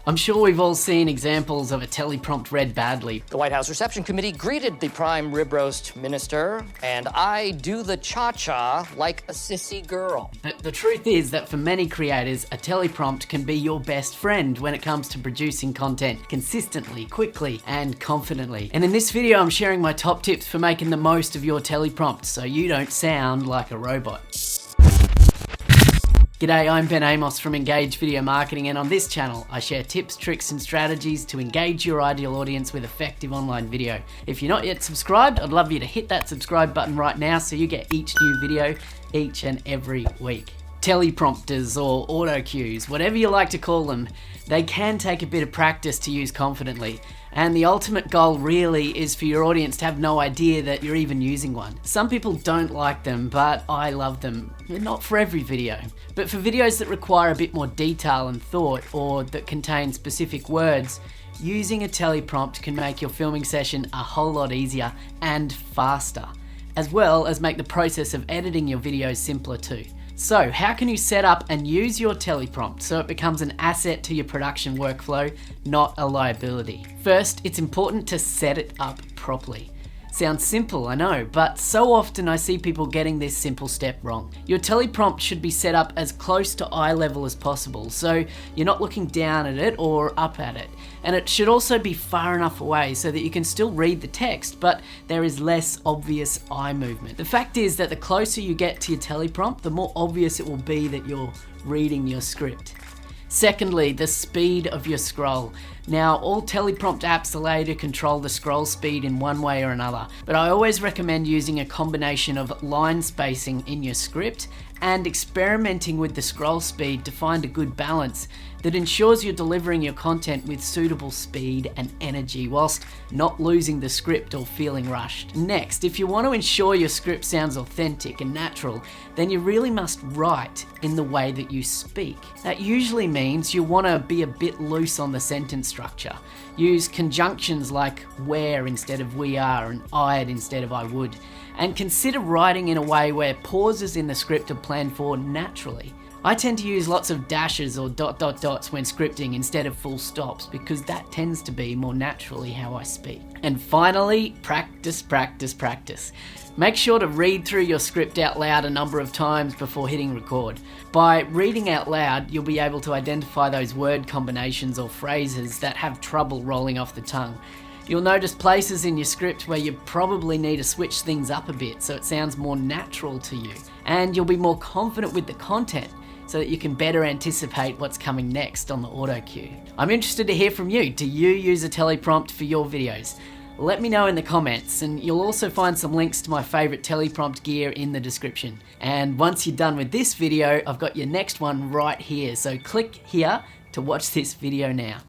I'm sure we've all seen examples of a teleprompt read badly. The White House Reception Committee greeted the prime rib roast minister, and I do the cha-cha like a sissy girl. But the truth is that for many creators, a teleprompt can be your best friend when it comes to producing content consistently, quickly, and confidently. And in this video, I'm sharing my top tips for making the most of your teleprompt so you don't sound like a robot. G'day, I'm Amos from Engage Video Marketing, and on this channel I share tips, tricks and strategies to engage your ideal audience with effective online video. If you're not yet subscribed, I'd love you to hit that subscribe button right now so you get each new video each and every week. Teleprompters or autocues, whatever you like to call them, they can take a bit of practice to use confidently. And the ultimate goal really is for your audience to have no idea that you're even using one. Some people don't like them, but I love them. They're not for every video. But for videos that require a bit more detail and thought, or that contain specific words, using a teleprompt can make your filming session a whole lot easier and faster, as well as make the process of editing your videos simpler too. So how can you set up and use your teleprompt so it becomes an asset to your production workflow, not a liability? First, it's important to set it up properly. Sounds simple, I know, but so often I see people getting this simple step wrong. Your teleprompt should be set up as close to eye level as possible, so you're not looking down at it or up at it. And it should also be far enough away so that you can still read the text, but there is less obvious eye movement. The fact is that the closer you get to your teleprompt, the more obvious it will be that you're reading your script. Secondly, the speed of your scroll. Now, all teleprompt apps allow you to control the scroll speed in one way or another, but I always recommend using a combination of line spacing in your script and experimenting with the scroll speed to find a good balance that ensures you're delivering your content with suitable speed and energy whilst not losing the script or feeling rushed. Next, if you want to ensure your script sounds authentic and natural, then you really must write in the way that you speak. That usually means you want to be a bit loose on the sentence structure. Use conjunctions like where instead of we are and I'd instead of I would. And consider writing in a way where pauses in the script are planned for naturally. I tend to use lots of dashes or dots when scripting instead of full stops because that tends to be more naturally how I speak. And finally, practice, practice, practice. Make sure to read through your script out loud a number of times before hitting record. By reading out loud, you'll be able to identify those word combinations or phrases that have trouble rolling off the tongue. You'll notice places in your script where you probably need to switch things up a bit so it sounds more natural to you. And you'll be more confident with the content so that you can better anticipate what's coming next on the autocue. I'm interested to hear from you. Do you use a teleprompt for your videos? Let me know in the comments, and you'll also find some links to my favourite teleprompt gear in the description. And once you're done with this video, I've got your next one right here, so click here to watch this video now.